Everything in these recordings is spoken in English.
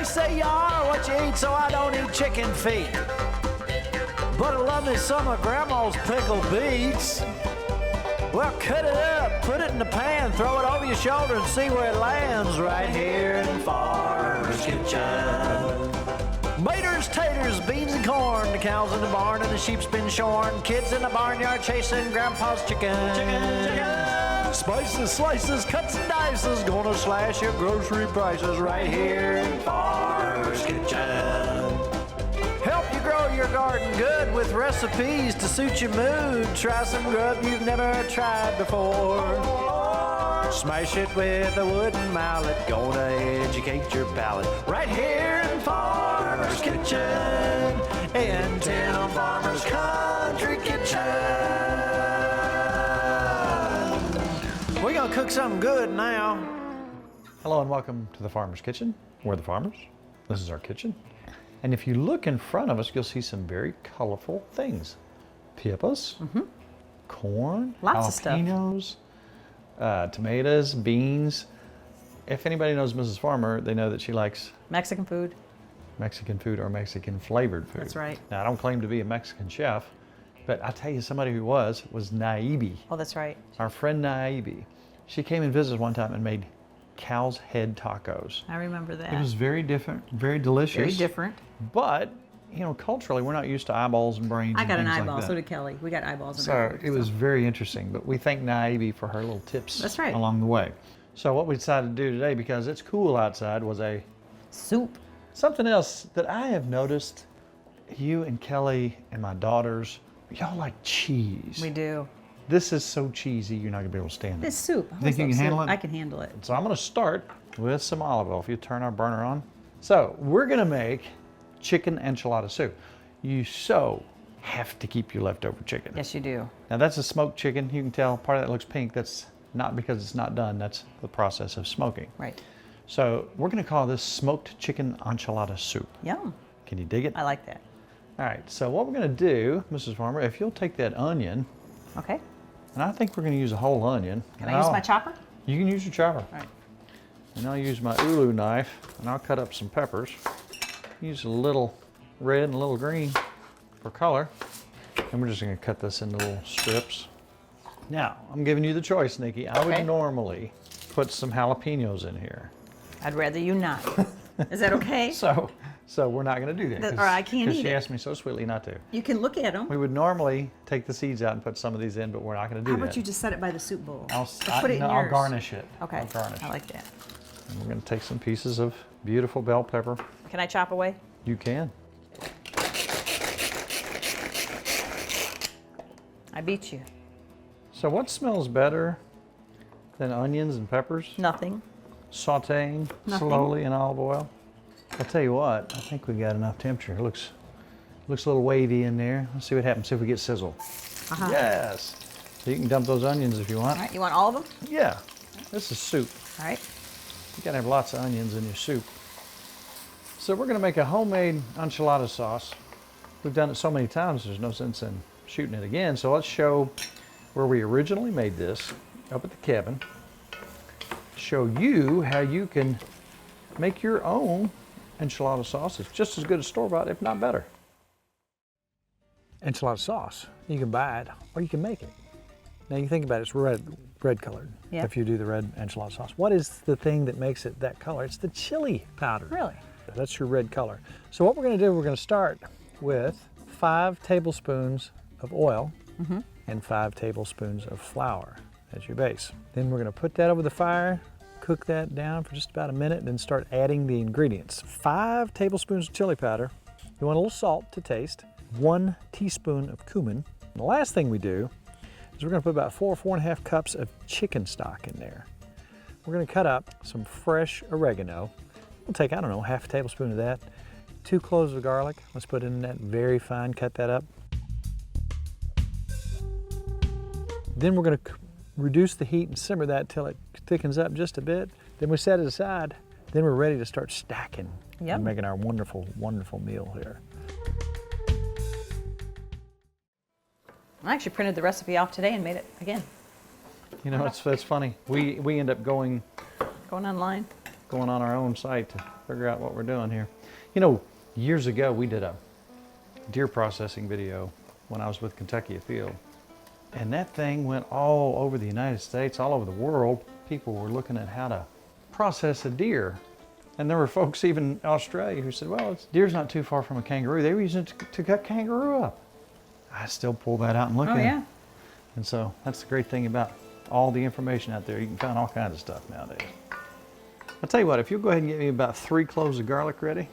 They say you are what you eat, so I don't eat chicken feet. But I love me some of Grandma's pickled beets. Well, cut it up, put it in the pan, throw it over your shoulder and see where it lands right here in Farmer's Kitchen. Maters, taters, beans and corn, the cows in the barn and the sheep's been shorn, kids in the barnyard chasing Grandpa's chicken. Spices, slices, cuts and dices, gonna slash your grocery prices right here in Farmer's Kitchen. Help you grow your garden good with recipes to suit your mood. Try some grub you've never tried before. Smash it with a wooden mallet, gonna educate your palate. Right here in Farmer's Kitchen, in Tim Farmer's Country Kitchen. We're gonna cook something good now. Hello and welcome to the Farmer's Kitchen. We're the farmers. This is our kitchen. And if you look in front of us, you'll see some very colorful things. Peppers, corn, Lots of jalapenos, tomatoes, beans. If anybody knows Mrs. Farmer, they know that she likes Mexican food. or Mexican flavored food. That's right. Now, I don't claim to be a Mexican chef, but I tell you, somebody who was Naibi. Oh, that's right. Our friend Naibi. She came and visited one time and made cow's head tacos. I remember that. It was very different, very delicious. Very different. But, you know, culturally, we're not used to eyeballs and brains. I got an eyeball, like so did Kelly. We got eyeballs in So our food, it was very interesting, but we thank Naibi for her little tips That's right. along the way. So what we decided to do today, because it's cool outside, was soup. something else that I have noticed. You and Kelly and my daughters, y'all like cheese. We do. This is so cheesy, you're not gonna be able to stand it. It's soup. Think you can handle it? I can handle it. So I'm gonna start with some olive oil. If you turn our burner on. So we're gonna make chicken enchilada soup. You so have to keep your leftover chicken. Yes, you do. Now that's a smoked chicken. You can tell part of that looks pink. That's not because it's not done. That's the process of smoking. Right. So we're gonna call this smoked chicken enchilada soup. Yum. Can you dig it? I like that. All right, so what we're gonna do, Mrs. Farmer, if you'll take that onion, Okay. and I think we're gonna use a whole onion. Can I use my chopper? You can use your chopper. All right. And I'll use my ulu knife and I'll cut up some peppers. Use a little red and a little green for color. And we're just gonna cut this into little strips. Now, I'm giving you the choice, Nikki. I would normally put some jalapenos in here. I'd rather you not. Is that okay? So we're not gonna do that. Or I can't eat Because she it. asked me so sweetly not to. You can look at them. We would normally take the seeds out and put some of these in, but we're not gonna do How that. about you just set it by the soup bowl? I'll put it in I'll yours. garnish it. Okay. I'll garnish I it. like that. And we're gonna take some pieces of beautiful bell pepper. Can I chop away? You can. I beat you. So what smells better than onions and peppers? Nothing. Sauteing Nothing. slowly in olive oil. I'll tell you what, I think we got enough temperature. It looks a little wavy in there. Let's see what happens, see if we get sizzle. Yes. So you can dump those onions if you want. All right, you want all of them? Yeah, this is soup. All right. You gotta have lots of onions in your soup. So we're gonna make a homemade enchilada sauce. We've done it so many times, there's no sense in shooting it again. So let's show where we originally made this, up at the cabin. Show you how you can make your own enchilada sauce. It's just as good as store-bought, if not better. Enchilada sauce, you can buy it or you can make it. Now you think about it, it's red colored. Yeah. If you do the red enchilada sauce. What is the thing that makes it that color? It's the chili powder. Really? That's your red color. So what we're gonna do, we're gonna start with 5 tablespoons of oil and 5 tablespoons of flour as your base. Then we're gonna put that over the fire, cook that down for just about a minute, then start adding the ingredients. 5 tablespoons of chili powder. You want a little salt to taste, 1 teaspoon of cumin. And the last thing we do is we're gonna put about 4.5 cups of chicken stock in there. We're gonna cut up some fresh oregano. We'll take, I don't know, half a tablespoon of that. 2 cloves of garlic. Let's put in that very fine, cut that up. Then we're gonna reduce the heat and simmer that till it thickens up just a bit. Then we set it aside. Then we're ready to start stacking and making our wonderful, wonderful meal here. I actually printed the recipe off today and made it again. You know, it's funny. We end up going online. going on our own site to figure out what we're doing here. You know, years ago we did a deer processing video when I was with Kentucky Afield. And that thing went all over the United States, all over the world. People were looking at how to process a deer. And there were folks even in Australia who said, well, deer's not too far from a kangaroo. They were using it to cut kangaroo up. I still pull that out and look at it. Yeah. And so that's the great thing about all the information out there. You can find all kinds of stuff nowadays. I'll tell you what, if you'll go ahead and get me about 3 cloves of garlic ready,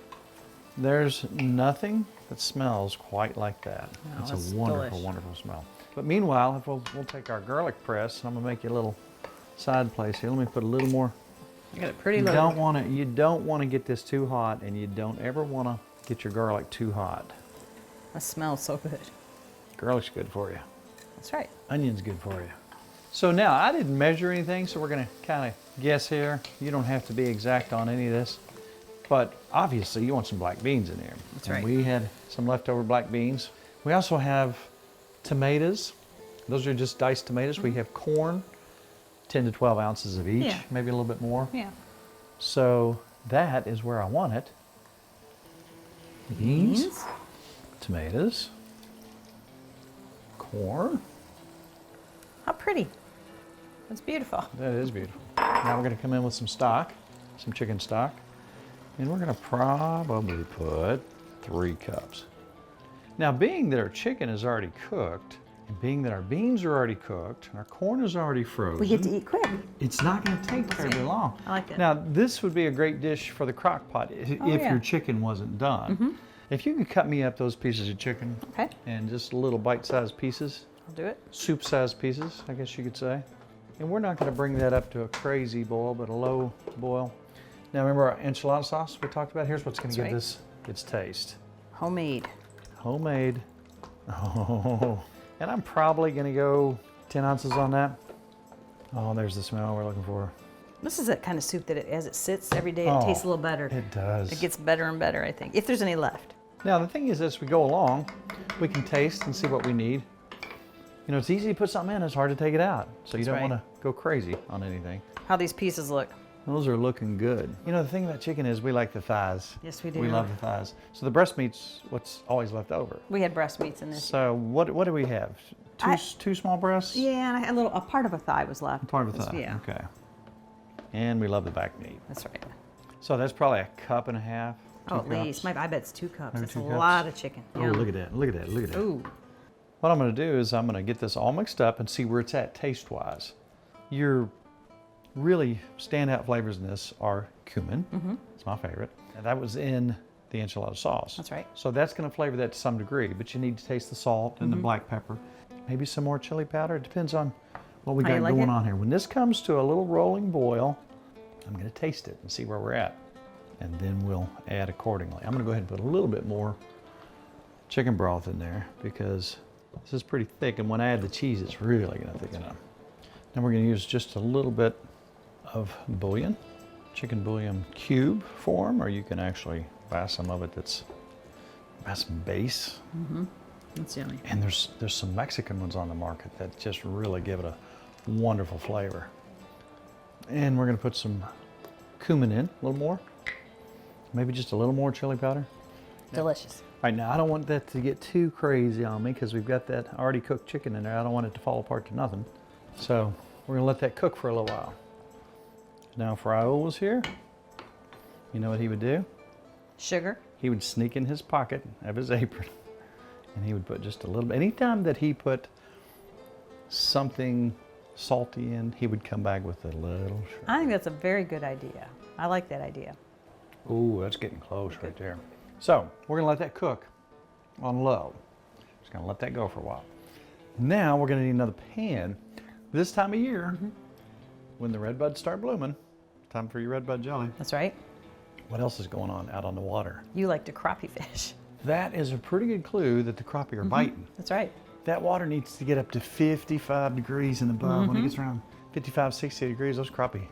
there's nothing that smells quite like that. Oh, It's that's a wonderful, delish. wonderful smell. But meanwhile, if we'll take our garlic press, and I'm gonna make you a little side place here. Let me put a little more. I got it pretty You low. don't want to get this too hot, and you don't ever want to get your garlic too hot. That smells so good. Garlic's good for you. That's right. Onion's good for you. So now, I didn't measure anything, so we're gonna kind of guess here. You don't have to be exact on any of this, but obviously you want some black beans in there. That's And right. we had some leftover black beans. We also have tomatoes. Those are just diced tomatoes. We have corn, 10 to 12 ounces of each, Yeah. maybe a little bit more. Yeah. So that is where I want it. Beans, tomatoes, corn. How pretty. That's beautiful. That is beautiful. Now we're going to come in with some stock, some chicken stock, and we're going to probably put 3 cups. Now, being that our chicken is already cooked, and being that our beans are already cooked, and our corn is already frozen, We get to eat quick. it's not going to take terribly long. I like that. Now, this would be a great dish for the crock pot if yeah. your chicken wasn't done. If you could cut me up those pieces of chicken Okay. and just little bite-sized pieces, I'll do it. soup-sized pieces, I guess you could say. And we're not going to bring that up to a crazy boil, but a low boil. Now, remember our enchilada sauce we talked about? Here's what's going to give right. this its taste. Homemade. Homemade. Oh, and I'm probably going to go 10 ounces on that. Oh, there's the smell we're looking for. This is that kind of soup that as it sits every day, Oh, it tastes a little better. It does. It gets better and better, I think, if there's any left. Now, the thing is, as we go along, we can taste and see what we need. You know, it's easy to put something in, it's hard to take it out. So you That's don't right. want to go crazy on anything. How these pieces look. Those are looking good. You know, the thing about chicken is we like the thighs. Yes, we do. We love the thighs. So the breast meat's what's always left over. We had breast meats in this. So what do we have? Two small breasts? Yeah, and a part of a thigh was left. Part of a thigh, Yeah, okay. And we love the back meat. that's right. So that's probably a cup and a half, 2 Oh, at cups. least. I bet it's 2 cups. Maybe That's 2 a cups. lot of chicken. Oh, Yeah. look at that, look at that, look at that. Ooh. What I'm going to do is I'm going to get this all mixed up and see where it's at taste-wise. Your really standout flavors in this are cumin. It's my favorite. And that was in the enchilada sauce. That's right. So that's going to flavor that to some degree, but you need to taste the salt and the black pepper. Maybe some more chili powder. It depends on what we How you got like going it? on here. When this comes to a little rolling boil, I'm going to taste it and see where we're at. And then we'll add accordingly. I'm going to go ahead and put a little bit more chicken broth in there because this is pretty thick, and when I add the cheese, it's really going to thicken up. Then we're going to use just a little bit of bouillon, chicken bouillon cube form, or you can actually buy some of it that's some base. That's yummy. And there's some Mexican ones on the market that just really give it a wonderful flavor. And we're going to put some cumin in, a little more, maybe just a little more chili powder. Delicious. All right, now I don't want that to get too crazy on me because we've got that already cooked chicken in there. I don't want it to fall apart to nothing. So we're gonna let that cook for a little while. Now if Raul was here, you know what he would do? Sugar. He would sneak in his pocket of his apron and he would put just a little bit. Anytime that he put something salty in, he would come back with a little sugar. I think that's a very good idea. I like that idea. Ooh, that's getting close right there. So we're gonna let that cook on low. Just gonna let that go for a while. Now we're gonna need another pan. This time of year, when the red buds start blooming, time for your red bud jelly. That's right. What else is going on out on the water? You like to crappie fish. That is a pretty good clue that the crappie are biting. That's right. That water needs to get up to 55 degrees and above. When it gets around 55, 60 degrees, those crappie,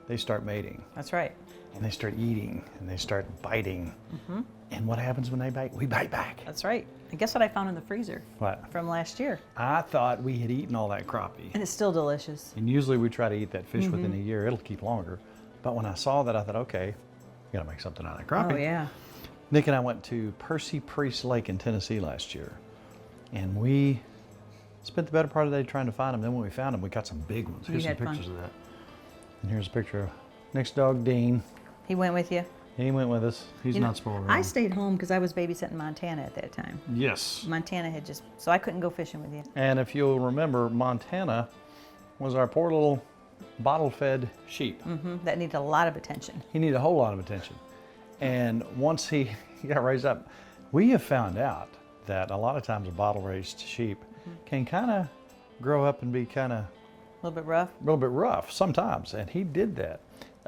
they start mating. That's right. And they start eating and they start biting. And what happens when they bite? We bite back. That's right. And guess what I found in the freezer What? from last year? I thought we had eaten all that crappie. And it's still delicious. And usually we try to eat that fish within a year. It'll keep longer. But when I saw that, I thought, okay, we gotta make something out of that crappie. Oh, yeah. Nick and I went to Percy Priest Lake in Tennessee last year, and we spent the better part of the day trying to find them. Then when we found them, we got some big ones. Here's some pictures of that. And here's a picture of Nick's dog, Dean. He went with you? He went with us. He's not spoiled. I stayed home because I was babysitting Montana at that time. Yes. Montana had just, so I couldn't go fishing with you. And if you'll remember, Montana was our poor little bottle-fed sheep. That needed a lot of attention. He needed a whole lot of attention. And once he got raised up, we have found out that a lot of times a bottle-raised sheep can kind of grow up and be kind of A little bit rough? a little bit rough sometimes, and he did that.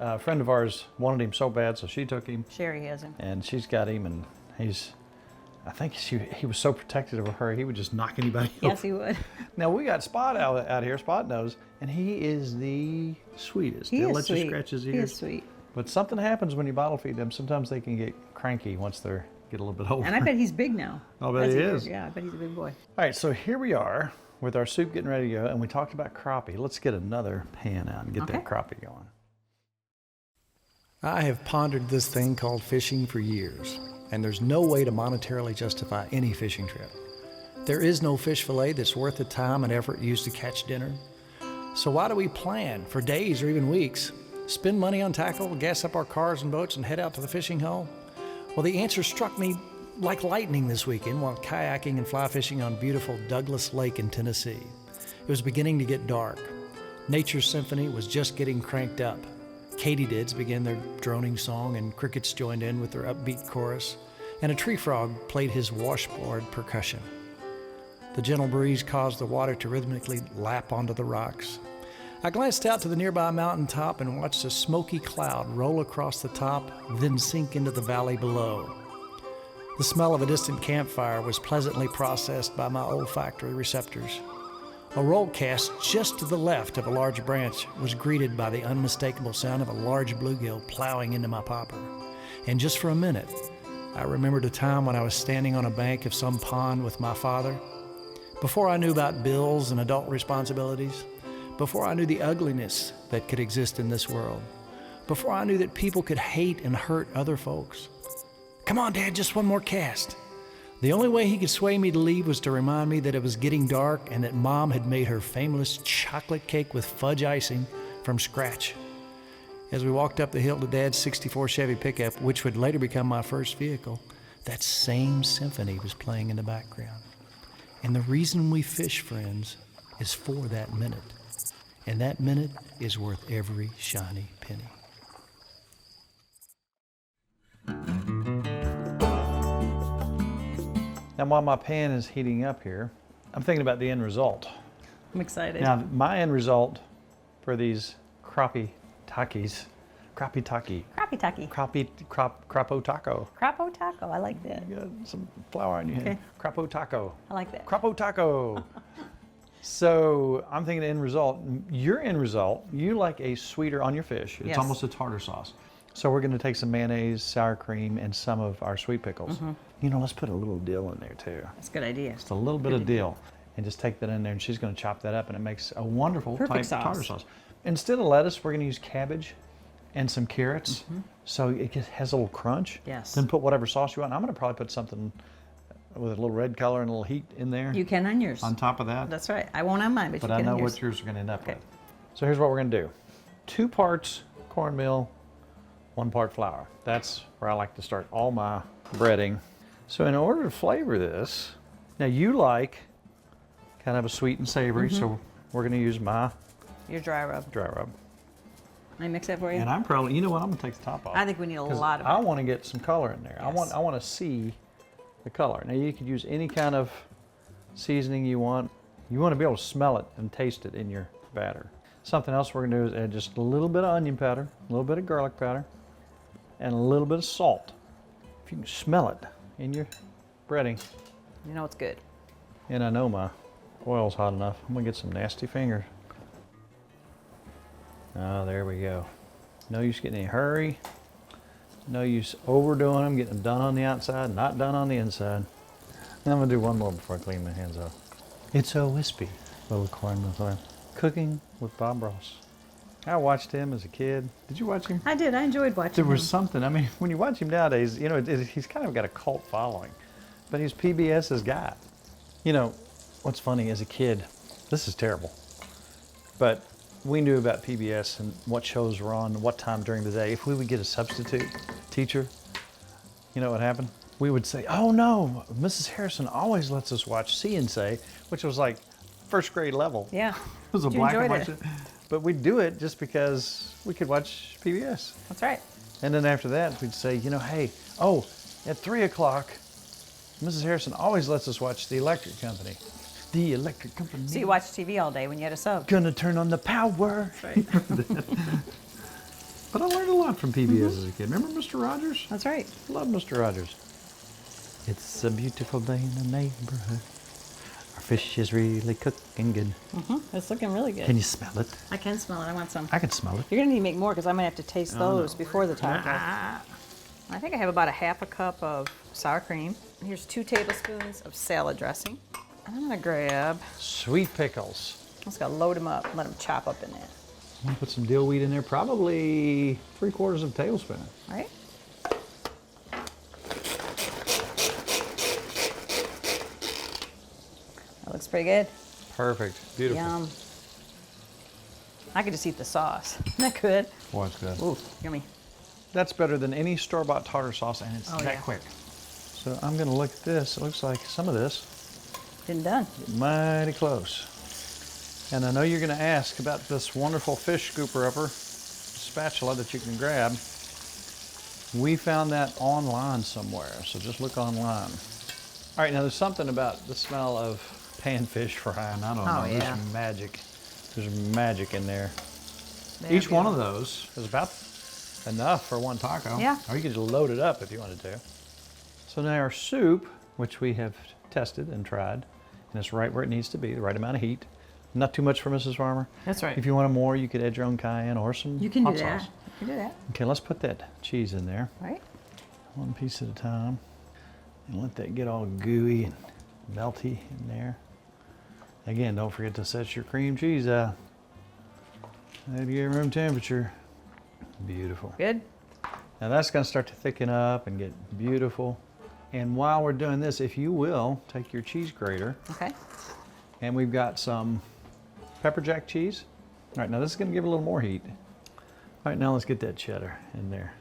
A friend of ours wanted him so bad, so she took him. Sherry has him. And she's got him, and I think he was so protective of her, he would just knock anybody Yes, over. he would. Now we got Spot out here, Spot knows, and he is the sweetest. He'll let you scratch his ears. He is sweet. But something happens when you bottle feed them. Sometimes they can get cranky once they get a little bit older. And I bet he's big now. I'll bet he is. Yeah, I bet he's a big boy. All right, so here we are with our soup getting ready to go, and we talked about crappie. Let's get another pan out and get that crappie going. I have pondered this thing called fishing for years, and there's no way to monetarily justify any fishing trip. There is no fish fillet that's worth the time and effort used to catch dinner. So why do we plan for days or even weeks? Spend money on tackle, gas up our cars and boats, and head out to the fishing hole? Well, the answer struck me like lightning this weekend while kayaking and fly fishing on beautiful Douglas Lake in Tennessee. It was beginning to get dark. Nature's symphony was just getting cranked up. Katydids began their droning song, and crickets joined in with their upbeat chorus, and a tree frog played his washboard percussion. The gentle breeze caused the water to rhythmically lap onto the rocks. I glanced out to the nearby mountaintop and watched a smoky cloud roll across the top, then sink into the valley below. The smell of a distant campfire was pleasantly processed by my olfactory receptors. A roll cast just to the left of a large branch was greeted by the unmistakable sound of a large bluegill plowing into my popper. And just for a minute, I remembered a time when I was standing on a bank of some pond with my father. Before I knew about bills and adult responsibilities, before I knew the ugliness that could exist in this world, before I knew that people could hate and hurt other folks. Come on, Dad, just one more cast. The only way he could sway me to leave was to remind me that it was getting dark and that Mom had made her famous chocolate cake with fudge icing from scratch. As we walked up the hill to Dad's '64 Chevy pickup, which would later become my first vehicle, that same symphony was playing in the background. And the reason we fish, friends, is for that minute. And that minute is worth every shiny penny. Now, while my pan is heating up here, I'm thinking about the end result. I'm excited. Now, my end result for these crappie takis, crappie taki. Crappie taki. Crappo taco. Crappo taco. I like that. You got some flour on your hand. Okay. Crappo taco. I like that. Crappo taco. So I'm thinking end result. Your end result, you like a sweeter on your fish. It's Yes. almost a tartar sauce. So we're going to take some mayonnaise, sour cream, and some of our sweet pickles. You know, let's put a little dill in there too. That's a good idea. Just a little bit of dill. And just take that in there, and she's going to chop that up, and it makes a wonderful Perfect type tartar sauce. Instead of lettuce, we're going to use cabbage and some carrots. So it has a little crunch. Yes. Then put whatever sauce you want. I'm going to probably put something with a little red color and a little heat in there. You can on yours. On top of that. That's right. I won't on mine, but you But can I know on yours. what yours are going to end up Okay. with. So here's what we're going to do. 2 parts cornmeal, 1 part flour. That's where I like to start all my breading. So in order to flavor this, now you like kind of a sweet and savory, so we're going to use my Your dry rub. dry rub. Let me mix that for you. And I'm probably, you know what, I'm going to take the top off. I think we need a 'Cause lot of I it. want to get some color in there. Yes. I want to see the color. Now you could use any kind of seasoning you want. You want to be able to smell it and taste it in your batter. Something else we're going to do is add just a little bit of onion powder, a little bit of garlic powder, and a little bit of salt. If you can smell it in your breading, You know it's good. and I know my oil's hot enough, I'm going to get some nasty fingers. Oh, there we go. No use getting any hurry. No use overdoing them, getting them done on the outside, not done on the inside. And I'm going to do one more before I clean my hands off. It's so wispy, little cornmeal flour. Cooking with Bob Ross. I watched him as a kid. Did you watch him? I did. I enjoyed watching There was him. something. I mean, when you watch him nowadays, you know, he's kind of got a cult following, but he's PBS's guy. You know, what's funny as a kid, this is terrible, but we knew about PBS and what shows were on, what time during the day. If we would get a substitute teacher, you know what happened? We would say, oh no, Mrs. Harrison always lets us watch See and Say, which was like first grade level. Yeah. It was a You black and enjoyed white. it. But we'd do it just because we could watch PBS. That's right. And then after that, we'd say, you know, hey, oh, at 3 o'clock, Mrs. Harrison always lets us watch The Electric Company. The Electric Company. So you watched TV all day when you had a sub. Gonna turn on the power. That's right. But I learned a lot from PBS as a kid. Remember Mr. Rogers? That's right. Love Mr. Rogers. It's a beautiful day in the neighborhood. Our fish is really cooking good. It's looking really good. Can you smell it? I can smell it. I want some. I can smell it. You're gonna need to make more because I'm gonna have to taste those before the taco. Ah. I think I have about a half a cup of sour cream. Here's 2 tablespoons of salad dressing. I'm gonna grab. Sweet pickles. I'm just gonna load them up. Let them chop up in there. I'm gonna put some dill wheat in there, probably 3/4 of a tablespoon. All right. That looks pretty good. Perfect. Beautiful. Yum. I could just eat the sauce. Isn't that good? Boy, it's good. Ooh, yummy. That's better than any store-bought tartar sauce, and it's Oh, that yeah. quick. So I'm gonna look at this. It looks like some of this Been done. mighty close. And I know you're gonna ask about this wonderful fish scooper upper spatula that you can grab. We found that online somewhere, so just look online. All right, now there's something about the smell of panfish frying. I don't know. Oh, yeah. There's magic. There's magic in there. They're Each one of beautiful. those is about enough for one taco. Yeah. Or you could just load it up if you wanted to. So now our soup, which we have tested and tried, and it's right where it needs to be, the right amount of heat. Not too much for Mrs. Farmer. That's right. If you wanted more, you could add your own cayenne or some You can hot do that. sauce. You can do that. Okay, let's put that cheese in there, Right? one piece at a time, and let that get all gooey and melty in there. Again, don't forget to set your cream cheese out. That'll get room temperature. Beautiful. Good. Now that's going to start to thicken up and get beautiful. And while we're doing this, if you will, take your cheese grater, Okay. and we've got some pepper jack cheese. All right, now this is going to give it a little more heat. All right, now let's get that cheddar in there.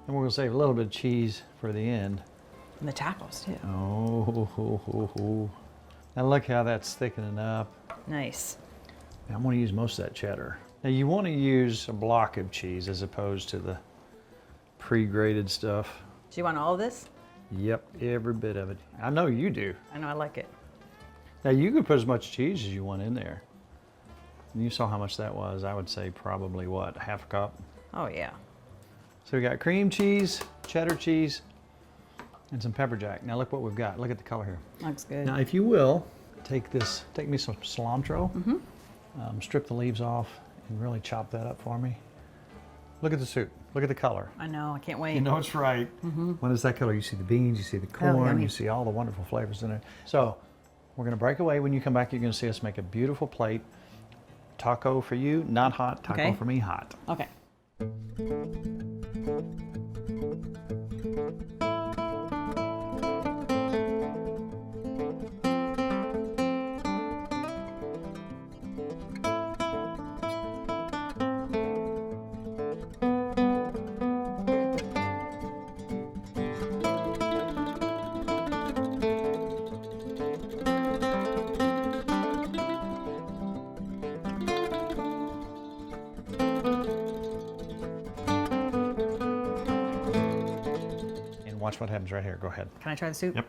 And we're going to save a little bit of cheese for the end. And the tacos too. Oh, now look how that's thickening up. Nice. Now I'm going to use most of that cheddar. Now you want to use a block of cheese as opposed to the pre-grated stuff. Do you want all of this? Yep, every bit of it. I know you do. I know I like it. Now you could put as much cheese as you want in there. And you saw how much that was. I would say probably what, half a cup? Oh yeah. So we got cream cheese, cheddar cheese, and some pepper jack. Now look what we've got. Look at the color here. Looks good. Now if you will, take me some cilantro, strip the leaves off, and really chop that up for me. Look at the soup. Look at the color. I know. I can't wait. You know it's right. When it's that color, you see the beans, you see the corn, yummy. you see all the wonderful flavors in it. So we're going to break away. When you come back, you're going to see us make a beautiful plate. Taco for you, not hot. Taco Okay. for me, hot. Okay. And watch what happens right here. Go ahead. Can I try the soup? Yep.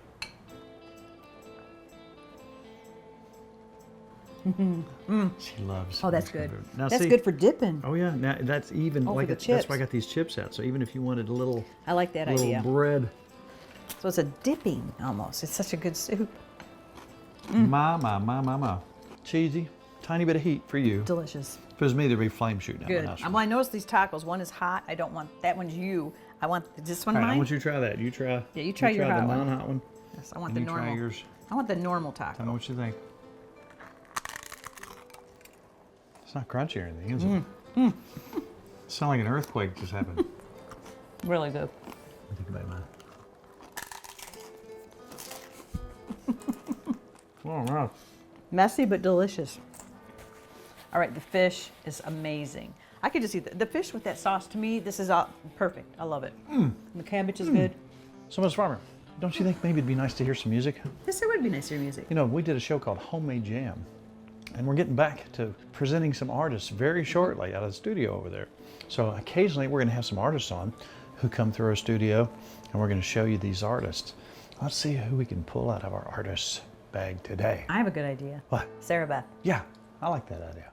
She loves. Oh, that's Mexican good. food. Now, That's see, good for dipping. Oh yeah, now that's even Oh, like for the that's why I chips. got these chips out. So even if you wanted a little I like that little idea. bread, So it's a dipping almost. It's such a good soup. ma. Cheesy, tiny bit of heat for you. Delicious. If it was me, there'd be flame shooting out Good. my nostrils. Well, I noticed these tacos. One is hot. I don't want that one's you. I want this one All right, mine. I want you to try that. You try. Yeah, you try your the hot one. non-hot one. Yes, I want And the you try normal. yours. I want the normal Tell me taco. what you think. It's not crunchy or anything, is it? It's not like an earthquake just happened. Really good. What do you think about mine? Oh, wow. Messy but delicious. All right, the fish is amazing. I could just eat the fish with that sauce. To me, this is all perfect. I love it. The cabbage is good. So, Ms. Farmer, don't you think maybe it'd be nice to hear some music? Yes, it would be nice to hear music. You know, we did a show called Homemade Jam, and we're getting back to presenting some artists very shortly out of the studio over there. So occasionally we're going to have some artists on who come through our studio, and we're going to show you these artists. Let's see who we can pull out of our artist bag today. I have a good idea. What? Sarah Beth. Yeah, I like that idea.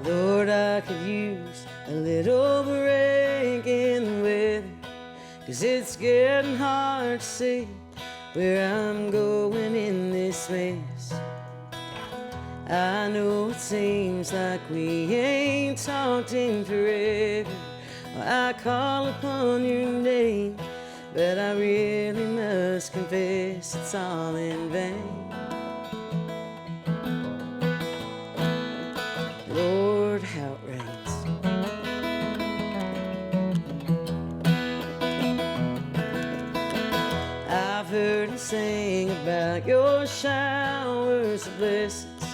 Lord, I could use a little break in the weather, 'cause it's getting hard to see where I'm going in this mess. I know it seems like we ain't talked in forever. I call upon your name, but I really must confess it's all in vain. Lord, how it rains. I've heard him sing about your showers of blessings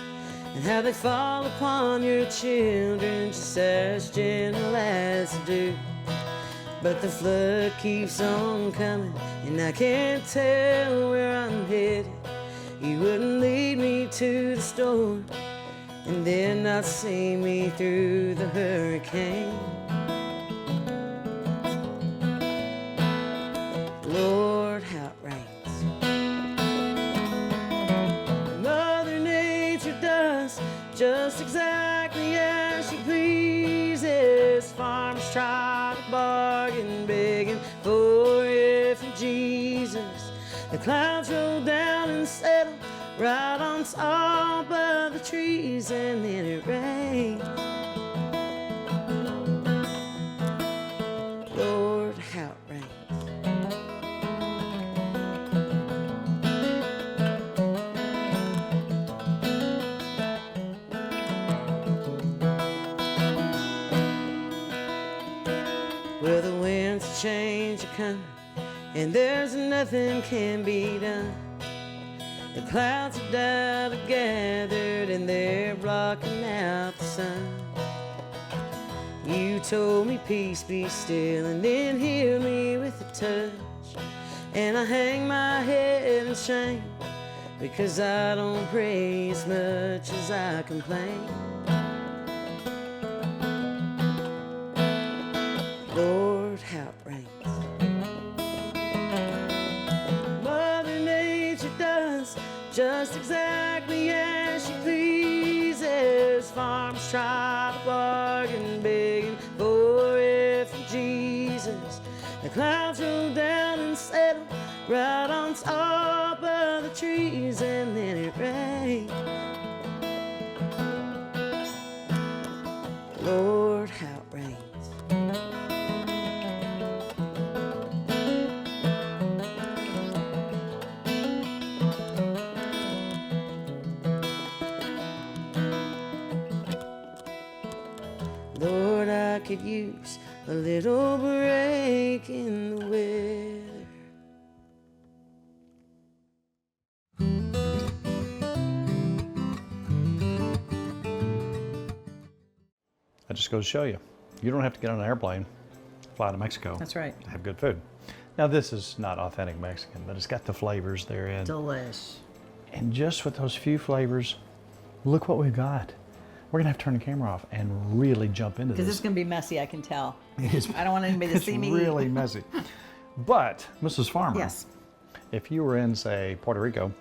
and how they fall upon your children just as gentle as they do. But the flood keeps on coming and I can't tell where I'm headed. You wouldn't lead me to the storm and then not see me through the hurricane. Lord, how it rains. Mother Nature does just exactly as she pleases. Farmers try to bargain, begging for refugees. The clouds roll down and settle right on top of the trees, and then it rains. Lord, how it rains. Well, the winds of change are coming, and there's nothing can be done. The clouds of doubt are gathered and they're blocking out the sun. You told me peace be still and then heal me with a touch. And I hang my head in shame because I don't pray as much as I complain. Lord, how it rains. Just exactly as she pleases. Farmers try to bargain, begging for refugees. The clouds roll down and settle right on top of the trees, and then it rains. Lord, how it rains. Lord, I could use a little break in the weather. That just goes to show you, you don't have to get on an airplane, fly to Mexico. That's right. To have good food. Now, this is not authentic Mexican, but it's got the flavors therein. Delish. And just with those few flavors, look what we've got. We're gonna have to turn the camera off and really jump into Because this. it's going to be messy, I can tell. It's, I don't want anybody to see me. It's really messy. But, Mrs. Farmer, Yes. if you were in, say, Puerto Rico,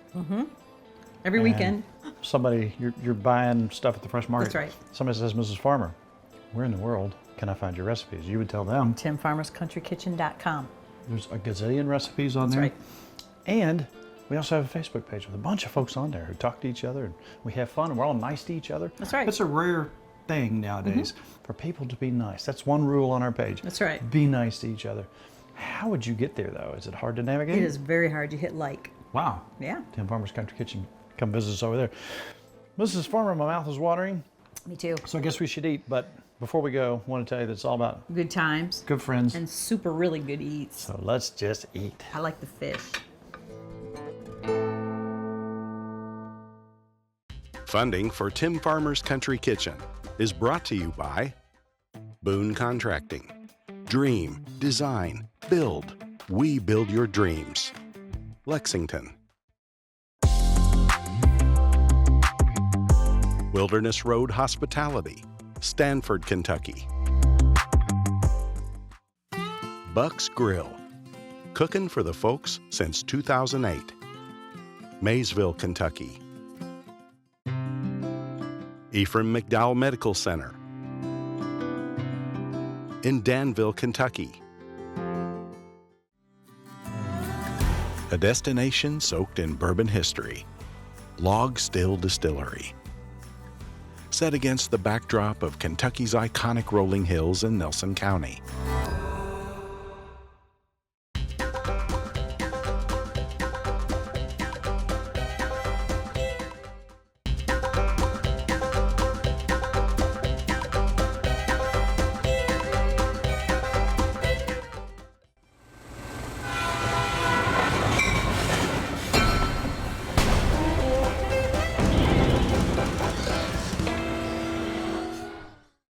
Every weekend. somebody, you're buying stuff at the fresh market. That's right. Somebody says, Mrs. Farmer, where in the world can I find your recipes? You would tell them. TimFarmersCountryKitchen.com. There's a gazillion recipes on That's there. right. And we also have a Facebook page with a bunch of folks on there who talk to each other, and we have fun, and we're all nice to each other. That's right. It's a rare thing nowadays for people to be nice. That's one rule on our page. That's right. Be nice to each other. How would you get there, though? Is it hard to navigate? It is very hard. You hit like. Wow. Yeah. Tim Farmer's Country Kitchen. Come visit us over there. Mrs. Farmer, my mouth is watering. Me too. So I guess we should eat. But before we go, I want to tell you that it's all about Good times. good friends. And super really good eats. So let's just eat. I like the fish. Funding for Tim Farmer's Country Kitchen is brought to you by Boone Contracting. Dream, design, build. We build your dreams. Lexington. Wilderness Road Hospitality, Stanford, Kentucky. Buck's Grill, cooking for the folks since 2008. Maysville, Kentucky. Ephraim McDowell Medical Center in Danville, Kentucky. A destination soaked in bourbon history, Log Still Distillery. Set against the backdrop of Kentucky's iconic rolling hills in Nelson County.